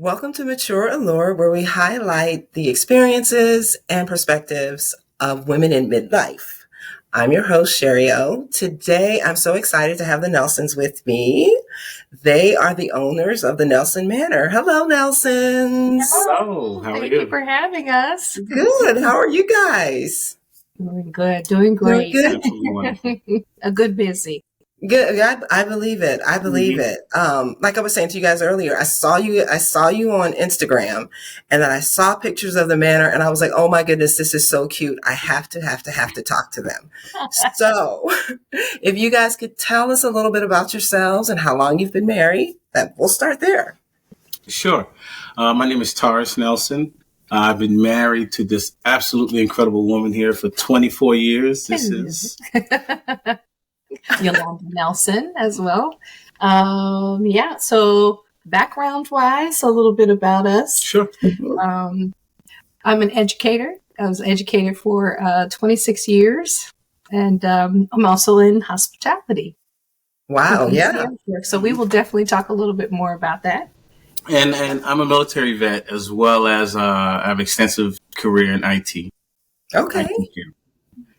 Welcome to Mature Allure, where we highlight the experiences and perspectives of women in midlife. I'm your host, Sherry O. Today, I'm so excited to have the Nelsons with me. They are the owners of the Nelson Manor. Hello, Nelsons. Hello. How are Thank you? you for having us. Good. How are you guys? Doing good. Doing Doing great. good? Absolutely wonderful. A good busy. Good. I believe it. I believe it. Like I was saying to you guys earlier, I saw you on Instagram, and then I saw pictures of the manor, and I was like, oh my goodness, this is so cute. I have to talk to them. So if you guys could tell us a little bit about yourselves and how long you've been married, that we'll start there. Sure. My name is Taurus Nelson. I've been married to this absolutely incredible woman here for 24 years. This is Yolanda Nelson as well. So background wise, a little bit about us. sure. I'm an educator. I was educated for 26 years, and I'm also in hospitality. Wow. Yeah. So we will definitely talk a little bit more about that. And I'm a military vet as well as I have extensive career in IT. Okay.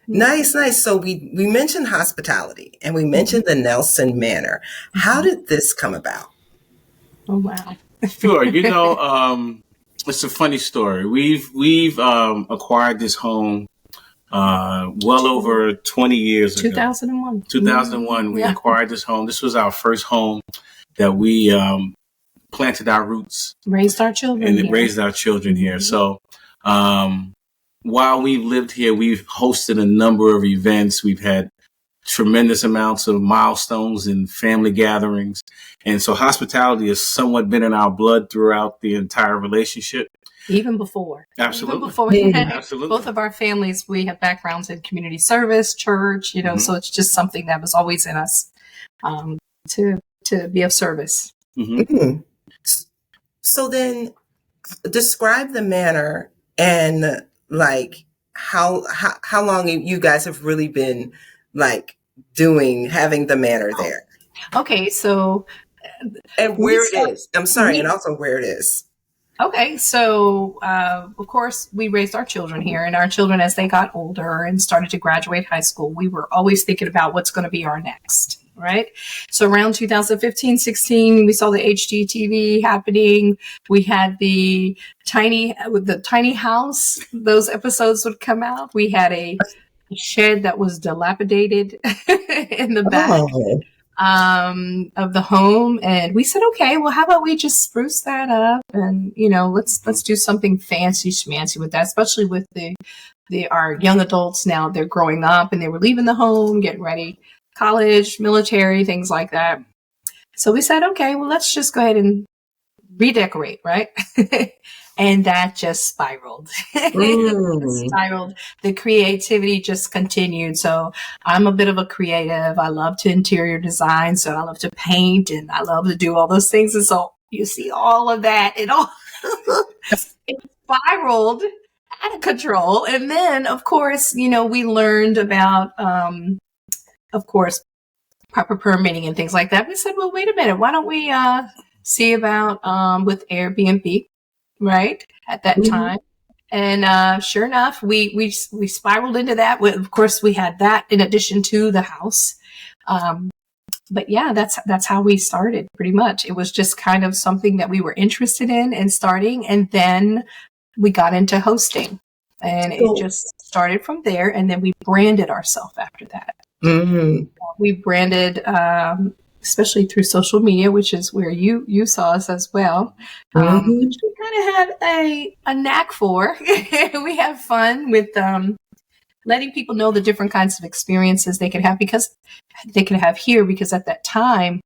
Nice. So we mentioned hospitality and we mentioned the Nelson Manor. How did this come about? Oh, wow. Sure. It's a funny story. We've acquired this home well over 20 years ago. 2001. 2001, we acquired this home. This was our first home that we planted our roots Raised our children and here. raised our children here. So while we've lived here, we've hosted a number of events. We've had tremendous amounts of milestones and family gatherings. And so hospitality has somewhat been in our blood throughout the entire relationship. Even before. Absolutely. Even before. Absolutely. Both of our families, we have backgrounds in community service, church, so it's just something that was always in us to be of service. Mm-hmm. So then describe the manor and like how long you guys have really been like having the manor there. Okay, so and where it is. I'm sorry, and also where it is. Okay, so of course we raised our children here, and our children, as they got older and started to graduate high school, we were always thinking about what's going to be our next, right? So around 2015, 16, we saw the HGTV happening. We had the tiny house. Those episodes would come out. We had a shed that was dilapidated in the back. Of the home, and we said, okay, well, how about we just spruce that up and let's do something fancy schmancy with that, especially with our young adults. Now they're growing up and they were leaving the home, getting ready, college, military, things like that. So we said, okay, well, let's just go ahead and redecorate, right? And that just spiraled. Spiraled. The creativity just continued. So I'm a bit of a creative. I love to interior design. So I love to paint and I love to do all those things. And so you see all of that. It spiraled out of control. And then, of course, we learned about, of course, proper permitting and things like that. We said, well, wait a minute. Why don't we see about with Airbnb? Right at that time, and sure enough, we spiraled into that. Of course, we had that in addition to the house, but yeah, that's how we started. Pretty much, it was just kind of something that we were interested in and starting, and then we got into hosting, and it just started from there. And then we branded ourselves after that. Mm-hmm. We branded. Especially through social media, which is where you saw us as well, which we kind of have a knack for. We have fun with letting people know the different kinds of experiences they could have here. Because at that time,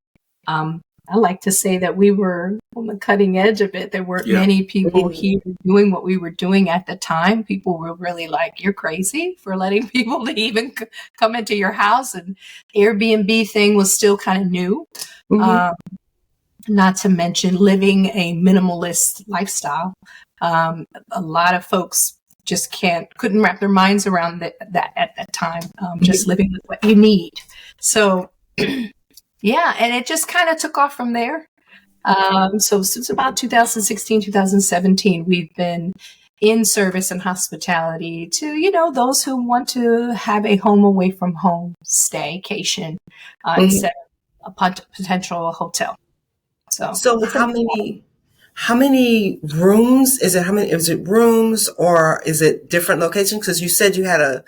I like to say that we were on the cutting edge of it. There weren't many people here doing what we were doing at the time. People were really like, you're crazy for letting people to even come into your house. And Airbnb thing was still kind of new. Not to mention living a minimalist lifestyle. A lot of folks just couldn't wrap their minds around that at that time. Just living with what you need. So yeah, and it just kind of took off from there. So since about 2016, 2017, we've been in service and hospitality to, those who want to have a home away from home staycation instead of a potential hotel. So So it's a how many rooms is it? How many is it rooms or is it different locations? Because you said you had a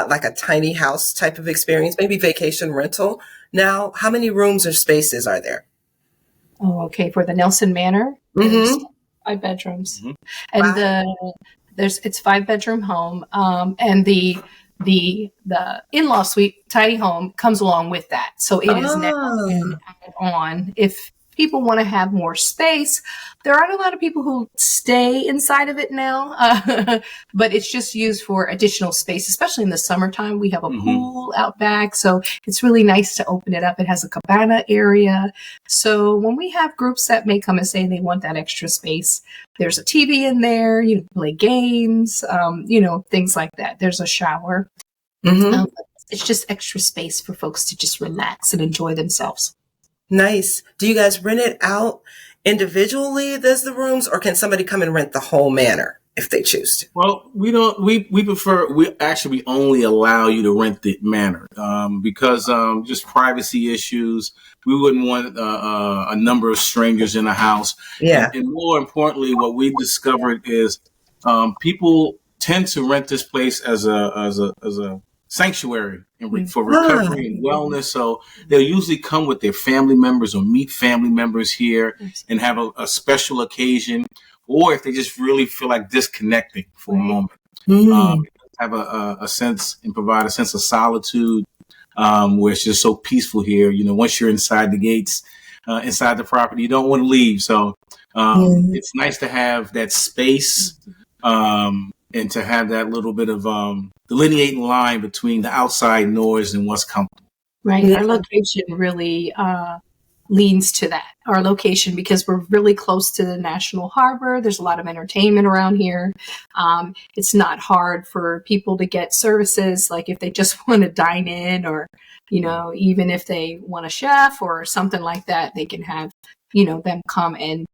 like a tiny house type of experience, maybe vacation rental. Now, how many rooms or spaces are there? okay. For the Nelson Manor, there's Mm-hmm. 5 bedrooms, Mhm. and Five. it's 5 bedroom home, and the in-law suite tiny home comes along with that, so it is now an Oh. add-on if people want to have more space. There aren't a lot of people who stay inside of it now, but it's just used for additional space, especially in the summertime. We have a Mhm. pool out back, so it's really nice to open it up. It has a cabana area. So when we have groups that may come and say they want that extra space, there's a TV in there, you can play games, things like that. There's a shower. Mm-hmm. Um, it's just extra space for folks to just relax and enjoy themselves. Nice. Do you guys rent it out individually, does the rooms, or can somebody come and rent the whole manor if they choose to? Well, we don't. We prefer. We only allow you to rent the manor because just privacy issues. We wouldn't want a number of strangers in the house, Yeah. and more importantly, what we discovered is people tend to rent this place as a sanctuary for Ah, recovery and wellness. So they'll usually come with their family members or meet family members here and have a special occasion, or if they just really feel like disconnecting for a Right. moment, mm, have a sense and provide a sense of solitude where it's just so peaceful here. Once you're inside the gates, inside the property, you don't want to leave. So mm. it's nice to have that space and to have that little bit of delineating line between the outside noise and what's comfortable. Right. Yeah. Our location really leans to that. Our location, because we're really close to the National Harbor, there's a lot of entertainment around here. It's not hard for people to get services, like if they just want to dine in, or, even if they want a chef or something like that, they can have, them come and,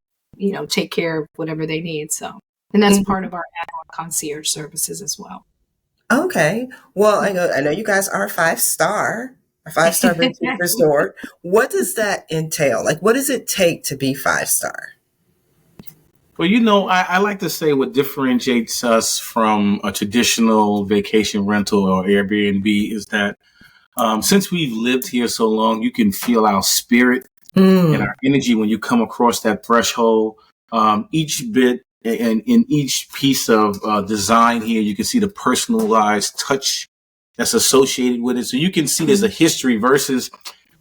take care of whatever they need. So, and that's part Mhm. of our ad-hoc concierge services as well. Okay. Well, I know you guys are a 5-star boutique resort. What does that entail? Like, what does it take to be 5-star? Well, I like to say what differentiates us from a traditional vacation rental or Airbnb is that since we've lived here so long, you can feel our spirit and Mm. our energy when you come across that threshold. Each bit and in each piece of design here, you can see the personalized touch that's associated with it. So you can see there's a history versus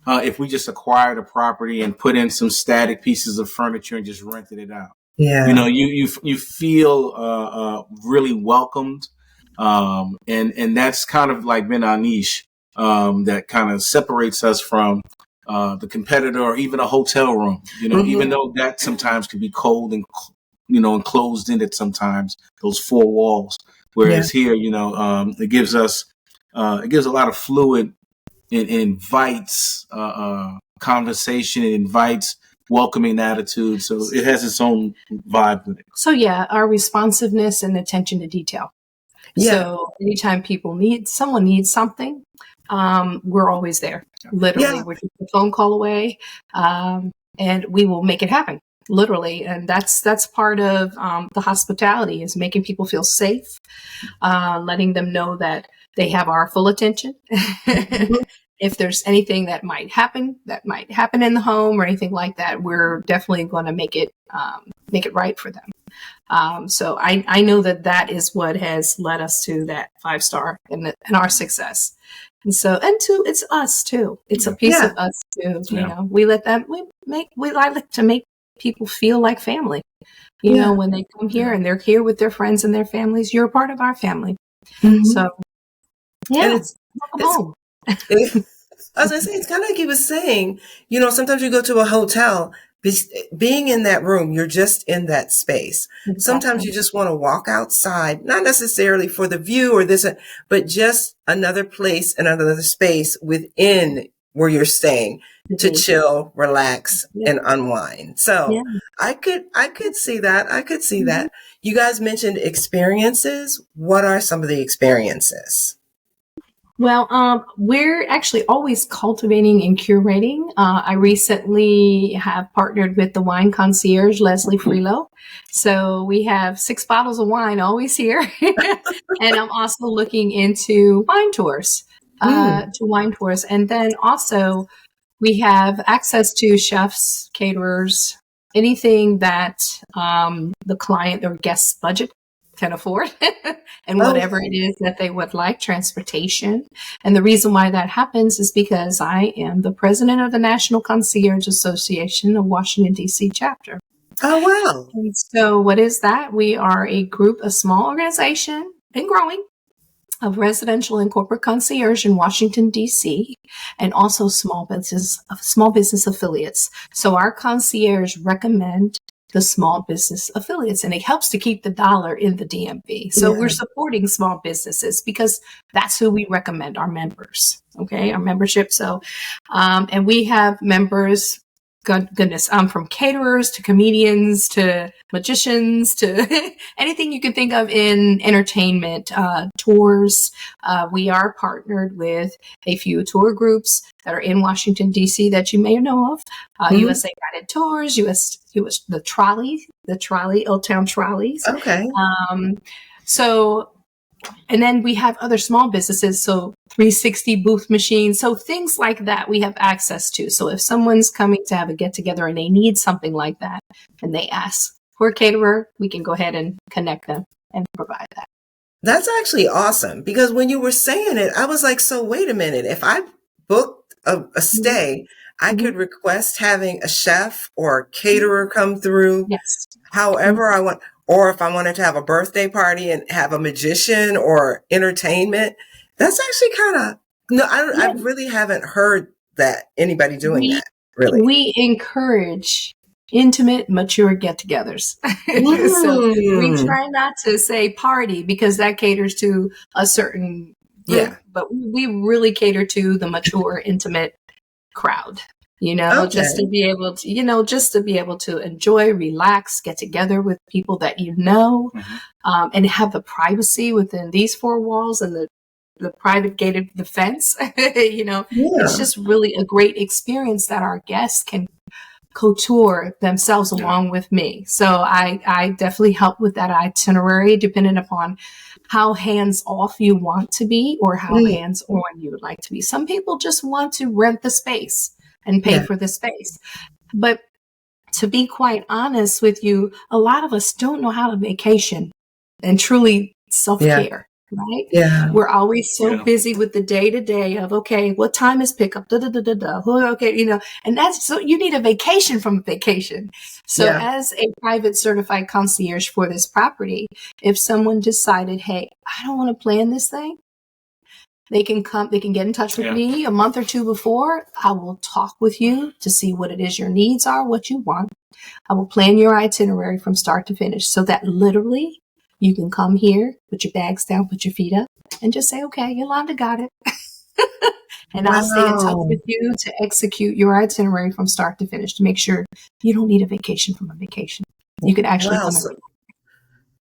if we just acquired a property and put in some static pieces of furniture and just rented it out. Yeah. You feel really welcomed, and that's kind of like been our niche that kind of separates us from the competitor or even a hotel room. Even Hmm. though that sometimes can be cold and and closed in it sometimes, those four walls. Yeah. Whereas here, it gives a lot of fluid. It invites conversation. It invites welcoming attitude. So it has its own vibe with it. So yeah, our responsiveness and attention to detail. Yeah. So anytime someone needs something, we're always there. Literally, Yeah. we're just a phone call away, and we will make it happen. Literally, and that's part of the hospitality, is making people feel safe, letting them know that they have our full attention. Mhm. If there's anything that might happen in the home or anything like that, we're definitely going to make it right for them. So I know that is what has led us to that 5-star and our success. And so, it's us too. It's a piece Yeah. of us too. Yeah. We like to make people feel like family. Yeah. When they come here and they're here with their friends and their families, you're a part of our family. Hmm. So And yeah, welcome it's, home. as I say, it's kind of like you was saying, sometimes you go to a hotel, being in that room, you're just in that space. Sometimes Exactly. you just want to walk outside, not necessarily for the view or this, but just another place and another space within where you're staying to Mhm. chill, relax, Yeah. and unwind. So Yeah. I could see that. I could see Mhm. that. You guys mentioned experiences. What are some of the experiences? Well, we're actually always cultivating and curating. I recently have partnered with the wine concierge, Leslie Freelo. So we have 6 bottles of wine always here. And I'm also looking into wine tours, Mm. And then also we have access to chefs, caterers, anything that the client or guest's budget can afford, and whatever it Okay. is that they would like, transportation. And the reason why that happens is because I am the president of the National Concierge Association of Washington, D.C. chapter. Oh, wow. And so, what is that? We are a group, a small organization and growing of residential and corporate concierge in Washington, D.C., and also small business affiliates. So our concierge recommend the small business affiliates, and it helps to keep the dollar in the DMV. So we're Yeah. supporting small businesses because that's who we recommend, our members. Okay, our membership. So, and we have members. Goodness, from caterers to comedians to magicians to anything you can think of in entertainment, tours. We are partnered with a few tour groups that are in Washington, D.C. that you may know of. Mhm. USA Guided Tours, the trolley, Old Town Trolleys. Okay. Um, so, and then we have other small businesses, so 360 booth machines, so things like that we have access to. So if someone's coming to have a get together and they need something like that, and they ask for a caterer, we can go ahead and connect them and provide that. That's actually awesome because when you were saying it, I was like, so wait a minute. If I booked a Mhm. stay, I Mhm. could request having a chef or a caterer come through Yes. Mhm. however I want. Or if I wanted to have a birthday party and have a magician or entertainment, that's actually kind of, no, I Yeah, really haven't heard that anybody doing we that, really. we encourage intimate, mature get-togethers. So we Mm. try not to say party because that caters to a certain group, Yeah. but we really cater to the mature, intimate crowd. Just to Okay. be able to, just to be able to enjoy, relax, get together with people that you know, Mhm. and have the privacy within these 4 walls and the private gated the fence. It's Yeah. just really a great experience that our guests can couture themselves Yeah. along with me. So I definitely help with that itinerary depending upon how hands off you want to be or how Mm. hands on you would like to be. Some people just want to rent the space and pay Yeah. for the space. But to be quite honest with you, a lot of us don't know how to vacation and truly self Yeah. care, right? Yeah. We're always so Yeah. busy with the day to day of, okay, what time is pickup? Da, da, da, da, da. Okay, and that's so you need a vacation from vacation. So, Yeah. as a private certified concierge for this property, if someone decided, hey, I don't want to plan this thing, they can get in touch with Yeah. me a month or two before. I will talk with you to see what it is your needs are, what you want. I will plan your itinerary from start to finish so that literally you can come here, put your bags down, put your feet up, and just say, okay, Yolanda got it. And I'll stay in touch Wow. with you to execute your itinerary from start to finish to make sure you don't need a vacation from a vacation. You could actually Wow. come and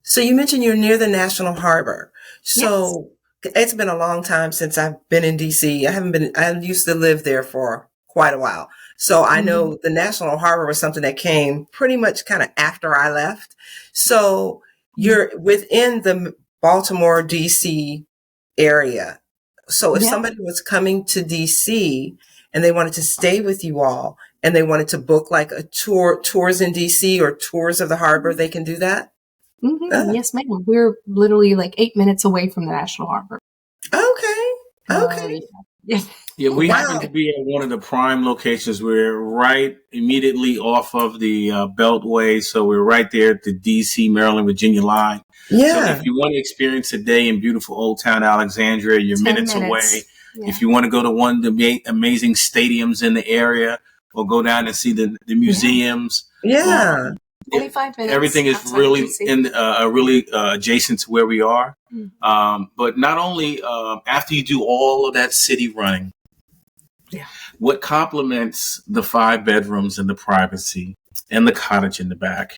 So you mentioned you're near the National Harbor. yes. So it's been a long time since I've been in DC. I used to live there for quite a while. So I Mhm. know the National Harbor was something that came pretty much kind of after I left. So you're within the Baltimore, DC area. So if Yeah. somebody was coming to DC and they wanted to stay with you all and they wanted to book like a tours in DC or tours of the harbor, they can do that? Uh, Yes, ma'am. We're literally like 8 minutes away from the National Harbor. okay. So, Okay. yeah. Yeah, we happen to Wow. be at one of the prime locations. We're right immediately off of the Beltway, so we're right there at the D.C., Maryland, Virginia line. So Yeah. if you want to experience a day in beautiful Old Town Alexandria, you're 10 minutes away. minutes. Yeah. If you want to go to one of the amazing stadiums in the area, or go down and see the Yeah. museums, Yeah. it, 25 minutes everything is outside of really DC. really adjacent to where we are. Mm. But not only after you do all of that city running. Yeah. what complements the 5 bedrooms and the privacy and the cottage in the back.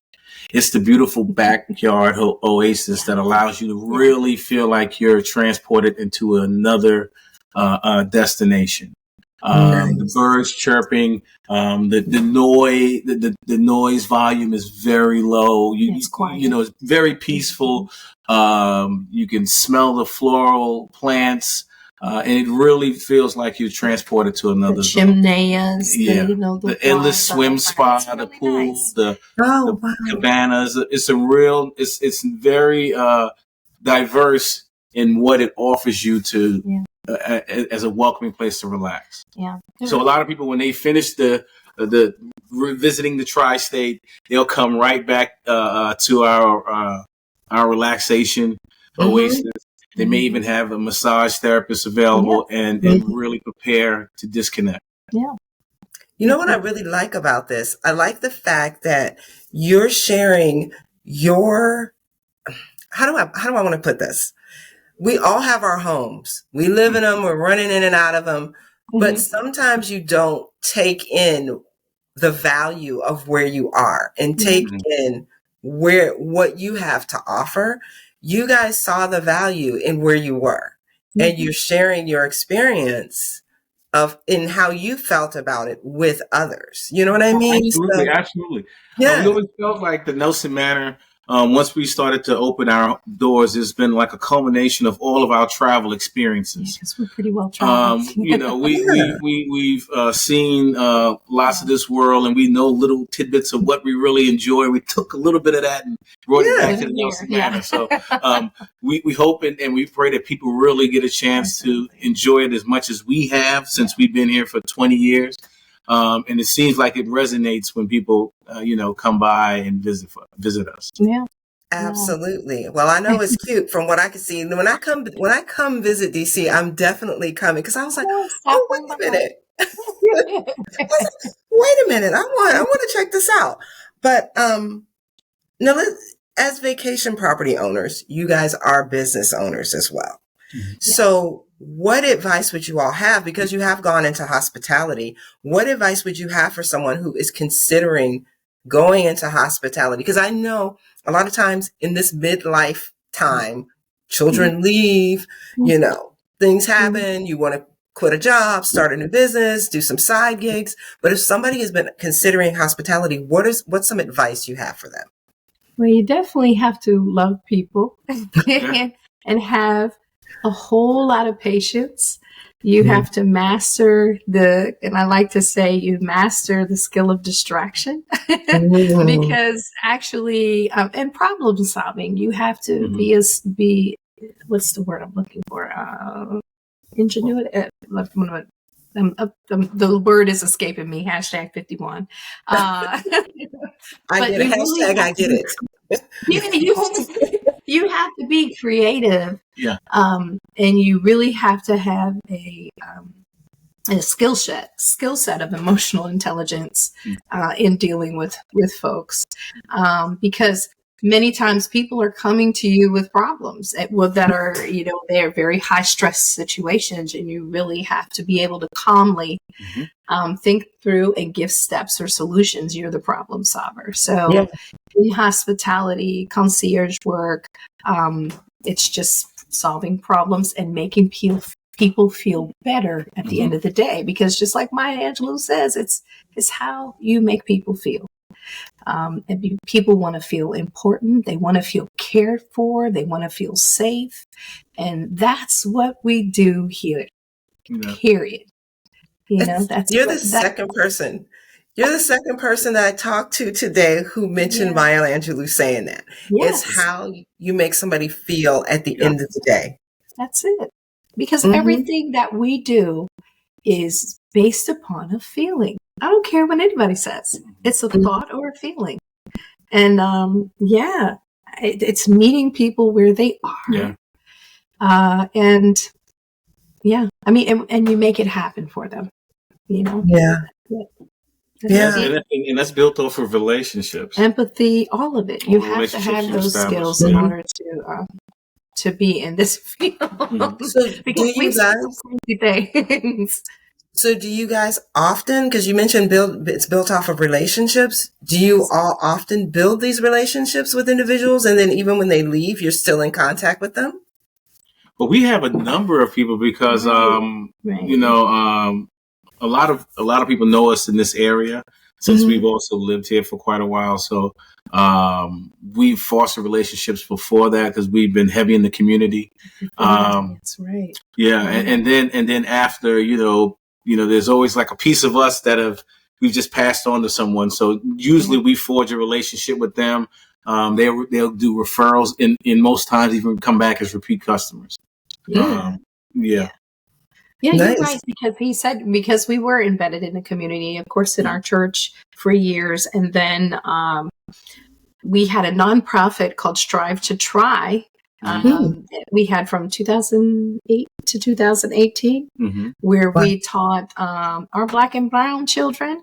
It's the beautiful backyard oasis that allows you to really feel like you're transported into another destination. The birds chirping, the noise volume is very low. It's very peaceful. You can smell the floral plants. And it really feels like you're transported to another zone. Chimneys, the endless swim spa, the really pool, nice. the cabanas. It's very diverse in what it offers you to as a welcoming place to relax. Yeah. So a lot of people, when they finish the visiting the tri-state, they'll come right back to our relaxation oasis. They may even have a massage therapist available and really prepare to disconnect. Yeah. You know what I really like about this? I like the fact that you're sharing your, how do I want to put this? We all have our homes. We live in them. We're running in and out of them. But sometimes you don't take in the value of where you are and take in what you have to offer. You guys saw the value in where you were, and you're sharing your experience in how you felt about it with others. You know what I mean? Absolutely. Yeah. We always felt like the Nelson Manor, once we started to open our doors, it's been like a culmination of all of our travel experiences. Because we're pretty well traveled. We've seen lots of this world, and we know little tidbits of what we really enjoy. We took a little bit of that and brought it back to the Nelson Manor. So we hope and we pray that people really get a chance to enjoy it as much as we have since we've been here for 20 years. And it seems like it resonates when people, come by and visit us. Yeah, absolutely. Well, I know it's cute from what I can see. When I come visit DC, I'm definitely coming because I was like, wait a minute, wait a minute, I want to check this out. But now, as vacation property owners, you guys are business owners as well. Mm-hmm. So what advice would you all have? Because you have gone into hospitality. What advice would you have for someone who is considering going into hospitality? Because I know a lot of times in this midlife time, children leave, things happen. You want to quit a job, start a new business, do some side gigs. But if somebody has been considering hospitality, what's some advice you have for them? Well, you definitely have to love people and have a whole lot of patience. You have to master and I like to say you master the skill of distraction because actually, and problem solving, you have to be, what's the word I'm looking for? Ingenuity. The word is escaping me. #51. I get it. Hashtag I get it. You have to be creative. Yeah. And you really have to have a skill set of emotional intelligence in dealing with folks, because many times people are coming to you with problems that are, they're very high stress situations, and you really have to be able to calmly think through and give steps or solutions. You're the problem solver. So in hospitality, concierge work, it's just solving problems and making people feel better at the end of the day. Because just like Maya Angelou says, it's how you make people feel. And people want to feel important. They want to feel cared for. They want to feel safe. And that's what we do here, period. You're the second person. You're the second person that I talked to today who mentioned Maya Angelou saying that. Yes. It's how you make somebody feel at the end of the day. That's it. Because everything that we do is based upon a feeling. I don't care what anybody says. It's a thought or a feeling. And it's meeting people where they are. Yeah. And you make it happen for them, Yeah. And that's built off of relationships. Empathy, all of it. You have to have those skills in order to be in this field. So because we see crazy things. So do you guys often, because you mentioned it's built off of relationships, do you all often build these relationships with individuals, and then even when they leave, you're still in contact with them? But we have a number of people because, Right. a lot of people know us in this area since we've also lived here for quite a while. So we've fostered relationships before that because we've been heavy in the community. That's right. Yeah, and then after, there's always like a piece of us we've just passed on to someone. So usually we forge a relationship with them. They'll do referrals, in most times even come back as repeat customers. Yeah. Yeah. Yeah, Nice. you're right, because he said, because we were embedded in the community, of course, in our church for years. And then we had a nonprofit called Strive to Try. We had from 2008 to 2018, where we taught our Black and brown children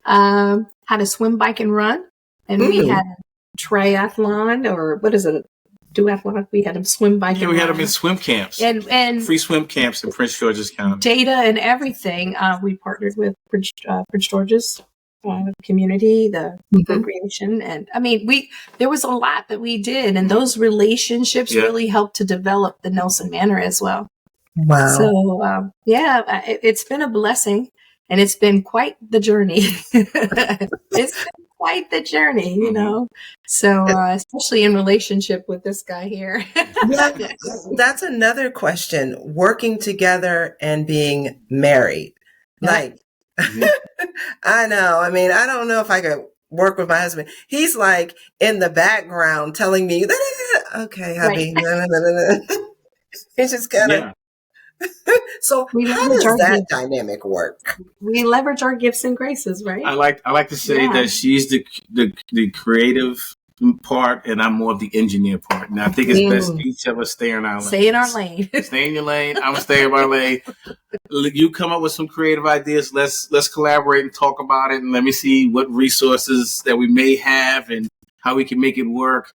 how to swim, bike, and run. And we had triathlon, or what is it? Duathlon. We had them swim, bike, and we had run. them in swim camps and free swim camps in Prince George's County. Data and everything. We partnered with Prince George's community, the recreation, and I mean, there was a lot that we did, and those relationships really helped to develop the Nelson Manor as well. Wow. So it's been a blessing, and it's been quite the journey. It's been quite the journey, So especially in relationship with this guy here. That's another question. Working together and being married. Like, I know. I mean, I don't know if I could work with my husband. He's like in the background telling me, okay, hubby. It's just kind of. So how does that dynamic work? We leverage our gifts and graces, right? I like to say that she's the creative part, and I'm more of the engineer part. And I think it's best each of us stay in our lane. Stay in our lane. Stay in your lane. I'm gonna stay in my lane. You come up with some creative ideas. Let's collaborate and talk about it, and let me see what resources that we may have and how we can make it work.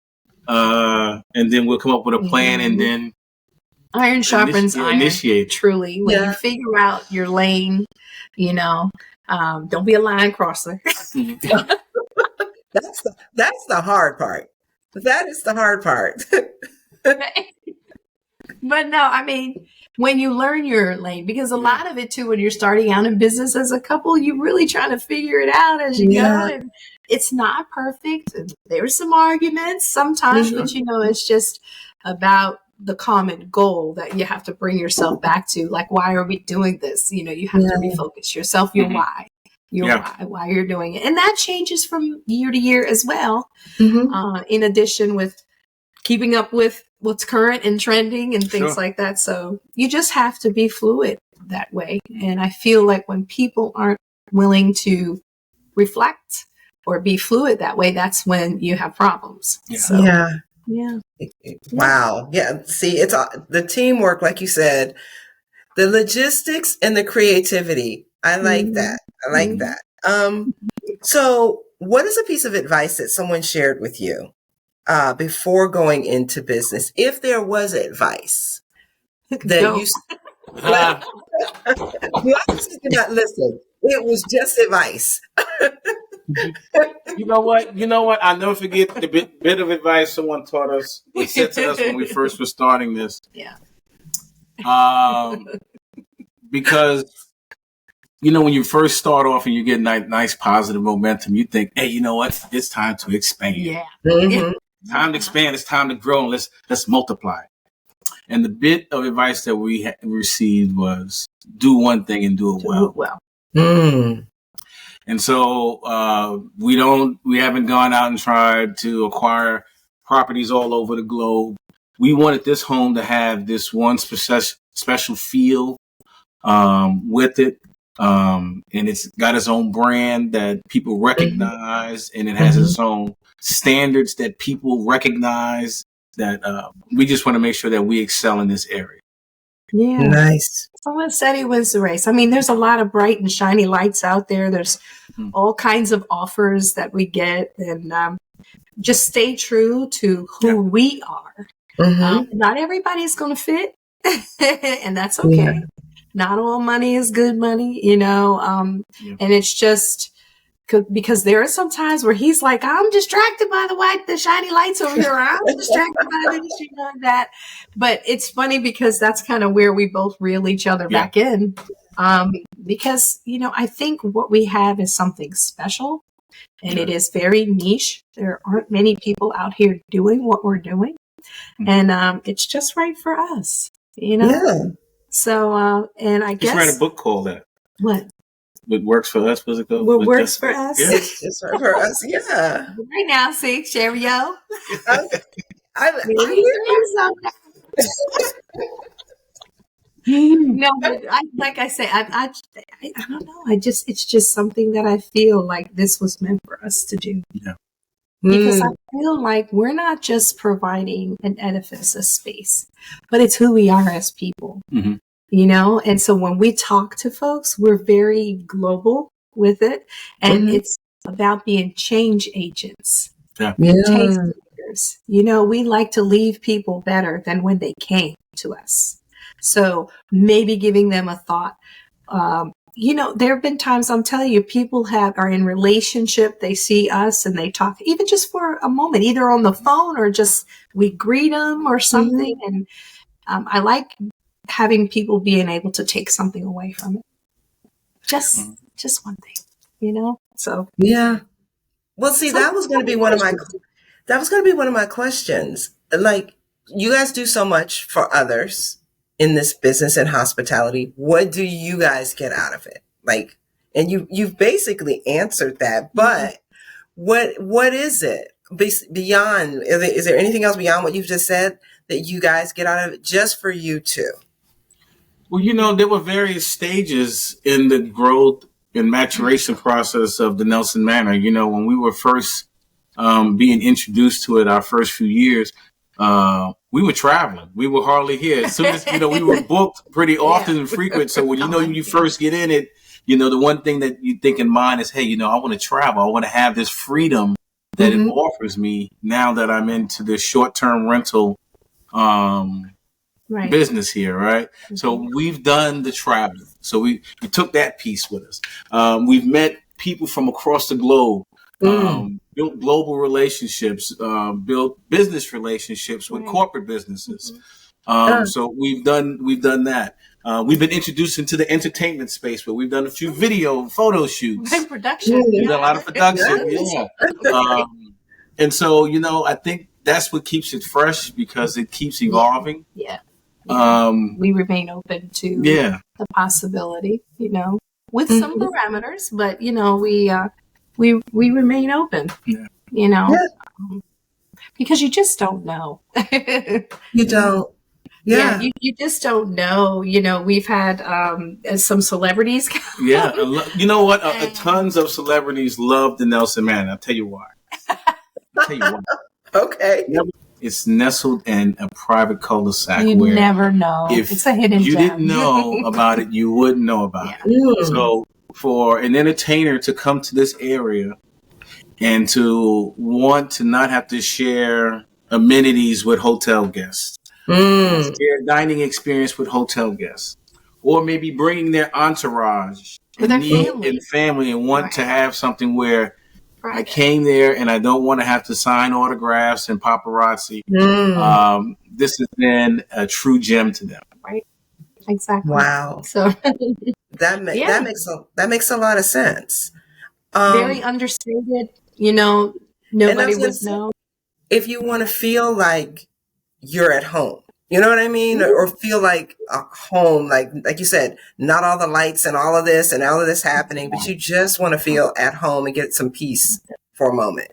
And then we'll come up with a plan, and then iron sharpens iron. Initiate. Truly, when you figure out your lane, don't be a line crosser. That's the hard part. That is the hard part. But no, I mean, when you learn your lane, because a lot of it too, when you're starting out in business as a couple, you're really trying to figure it out as you go. And it's not perfect. There's some arguments sometimes, but it's just about the common goal that you have to bring yourself back to. Like, why are we doing this? You have to refocus yourself, your why. Why you're doing it. And that changes from year to year as well. In addition with keeping up with what's current and trending and things like that. So you just have to be fluid that way. And I feel like when people aren't willing to reflect or be fluid that way, that's when you have problems. Wow. Yeah. See, it's the teamwork, like you said, the logistics and the creativity. I like that. I like that. So what is a piece of advice that someone shared with you before going into business? If there was advice that you obviously did not listen. It was just advice. You know what? I'll never forget the bit of advice someone taught us. It said to us when we first were starting this. Yeah. Because when you first start off and you get nice positive momentum, you think, hey, you know what? It's time to expand. Yeah. Time to expand. It's time to grow. And let's multiply. And the bit of advice that we received was do one thing and do it well. And so we haven't gone out and tried to acquire properties all over the globe. We wanted this home to have this one special feel with it. And it's got its own brand that people recognize, and it has its own standards that people recognize, that we just want to make sure that we excel in this area. Yeah. Nice. Someone said it was the race. I mean, there's a lot of bright and shiny lights out there. There's all kinds of offers that we get, and just stay true to who we are. Not everybody's going to fit, and that's okay. not all money is good money, you know, and it's just because there are some times where he's like, I'm distracted by the shiny lights over here. Or I'm distracted by this, you know, that. But it's funny because that's kind of where we both reel each other back in. Because, you know, I think what we have is something special and it is very niche. There aren't many people out here doing what we're doing. And it's just right for us, you know? Yeah. So, and I guess. Just write a book called that. What? What works for us? What's it called? What works for us? Yeah. It's for us. Yeah. Right now, see, Cheerio. No, but like I say, I don't know. It's just something that I feel like this was meant for us to do. Yeah. Because I feel like we're not just providing an edifice, a space, but it's who we are as people. Mm-hmm. You know, and so when we talk to folks, we're very global with it, and it's about being change agents. Yeah. Change makers. You know, we like to leave people better than when they came to us. So maybe giving them a thought. You know, there have been times, I'm telling you, people are in relationship, they see us and they talk, even just for a moment, either on the phone or just we greet them or something. And I like having people being able to take something away from it. Just one thing, you know? So yeah. Well, see, that was going to be one of my questions. Like, you guys do so much for others in this business and hospitality. What do you guys get out of it? Like, and you've basically answered that, but what is it beyond? Is there anything else beyond what you've just said that you guys get out of it just for you two? Well, you know, there were various stages in the growth and maturation process of the Nelson Manor. You know, when we were first being introduced to it, our first few years, we were traveling. We were hardly here. As soon as, you know, we were booked pretty often and frequent. So when, you know, when you first get in it, you know, the one thing that you think in mind is, hey, you know, I want to travel. I want to have this freedom that it offers me now that I'm into this short-term rental business here, right? So we've done the traveling. So we took that piece with us. We've met people from across the globe, built global relationships, built business relationships with corporate businesses. So we've done that. We've been introduced into the entertainment space, but we've done a few video photo shoots. And production. We've done a lot of production. Yeah. And so, you know, I think that's what keeps it fresh because it keeps evolving. Yeah. We remain open to the possibility, you know, with some parameters, but you know, we remain open, you know, because you just don't know. You don't. Yeah, you just don't know. You know, we've had some celebrities. You know what? Tons of celebrities love the Nelson Manor. I'll tell you why. Okay. It's nestled in a private cul-de-sac. You where never know. It's a hidden you gem. Didn't know about it, you wouldn't know about it. So for an entertainer to come to this area and to want to not have to share amenities with hotel guests, share dining experience with hotel guests, or maybe bringing their entourage and family and want to have something where I came there and I don't want to have to sign autographs and paparazzi. This has been a true gem to them. Right. Exactly. Wow. So that makes a lot of sense. Very understated. You know, nobody would know. If you want to feel like you're at home, you know what I mean? Or feel like a home, like you said, not all the lights and all of this happening, but you just want to feel at home and get some peace for a moment.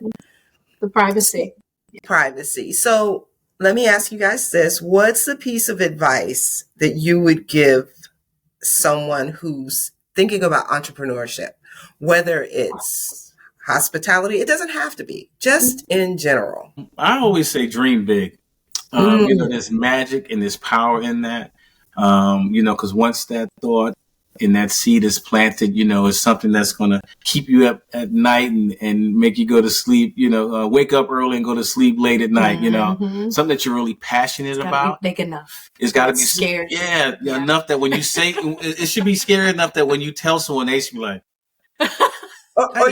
The privacy. So let me ask you guys this. What's the piece of advice that you would give someone who's thinking about entrepreneurship, whether it's hospitality? It doesn't have to be, just in general. I always say dream big. You know, there's magic and there's power in that. You know, because once that thought and that seed is planted, is something that's going to keep you up at night and make you go to sleep, wake up early and go to sleep late at night, something that you're really passionate about. Be big enough. It's got to be scared. Yeah, enough that when you say, it should be scary enough that when you tell someone, they should be like, or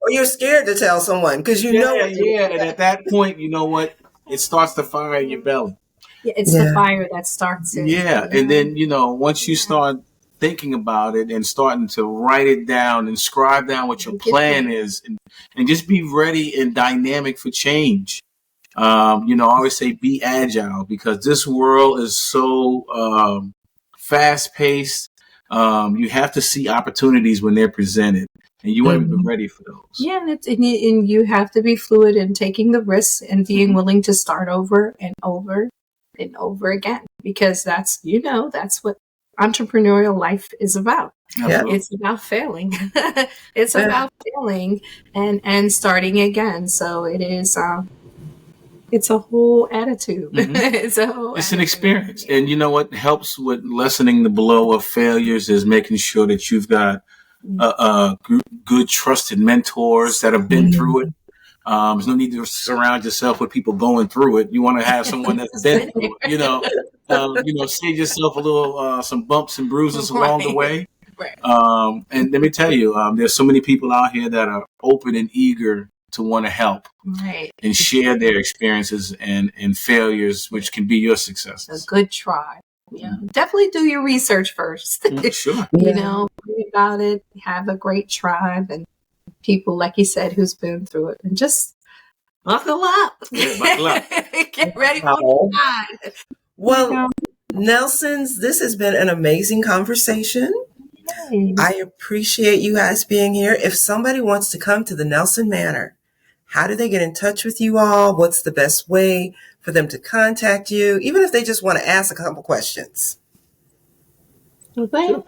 you're scared to tell someone because you know. And at that point, you know what? It starts to fire in your belly. Yeah, it's the fire that starts it. Yeah, and then once you start thinking about it and starting to write it down and scribe down what your plan is, and just be ready and dynamic for change. I always say be agile because this world is so fast paced. You have to see opportunities when they're presented, and you want to be ready for those. Yeah, and you have to be fluid in taking the risks and being willing to start over and over and over again, because that's what entrepreneurial life is about. Yeah. It's about failing. It's about failing and starting again. So it is. It's a whole attitude. Mm-hmm. It's an experience. And what helps with lessening the blow of failures is making sure that you've got good, trusted mentors that have been through it. There's no need to surround yourself with people going through it. You want to have someone that's been through it, save yourself a little, some bumps and bruises along the way. Right. And let me tell you, there's so many people out here that are open and eager to want to help and share their experiences and failures, which can be your successes. A good try. Yeah, definitely do your research first. Sure. Read about it, have a great tribe and people, like you said, who's been through it, and just buckle up. Yeah, buckle up. Get ready for the ride. Well, Nelsons, this has been an amazing conversation. Yay. I appreciate you guys being here. If somebody wants to come to the Nelson Manor, how do they get in touch with you all? What's the best way for them to contact you, even if they just want to ask a couple questions? Well,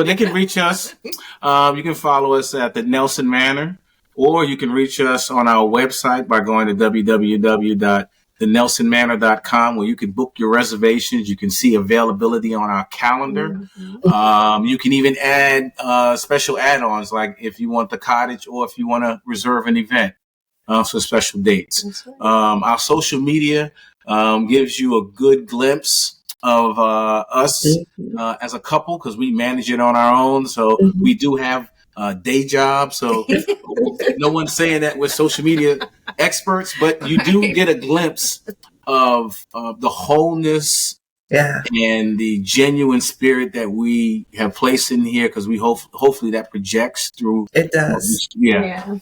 they can reach us. You can follow us at the Nelson Manor, or you can reach us on our website by going to www.thenelsonmanor.com, where you can book your reservations. You can see availability on our calendar. You can even add special add-ons, like if you want the cottage or if you want to reserve an event for special dates. Right. Our social media gives you a good glimpse of us as a couple, because we manage it on our own. So we do have day jobs. So no one's saying that we're social media experts, but you do get a glimpse of the wholeness and the genuine spirit that we have placed in here, because we hopefully that projects through. It does. Yeah.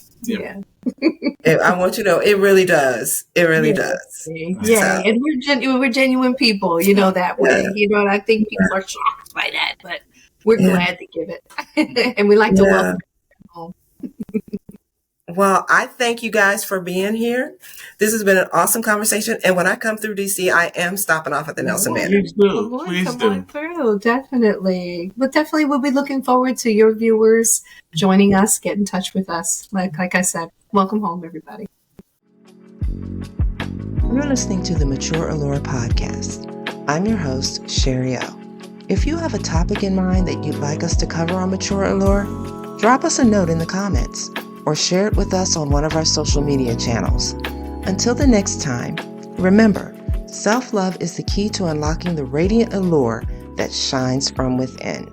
I want you to know it really does. It really does. Yeah, and we're genuine people, that way. And I think people are shocked by that, but we're glad to give it, and we like to welcome people home. Well, I thank you guys for being here. This has been an awesome conversation. And when I come through DC, I am stopping off at the Nelson Manor. Please do. Come on through. Definitely. But definitely we'll be looking forward to your viewers joining us, get in touch with us. Like I said, welcome home, everybody. You're listening to the Mature Allure podcast. I'm your host, Sherry O. If you have a topic in mind that you'd like us to cover on Mature Allure, drop us a note in the comments or share it with us on one of our social media channels. Until the next time, remember, self-love is the key to unlocking the radiant allure that shines from within.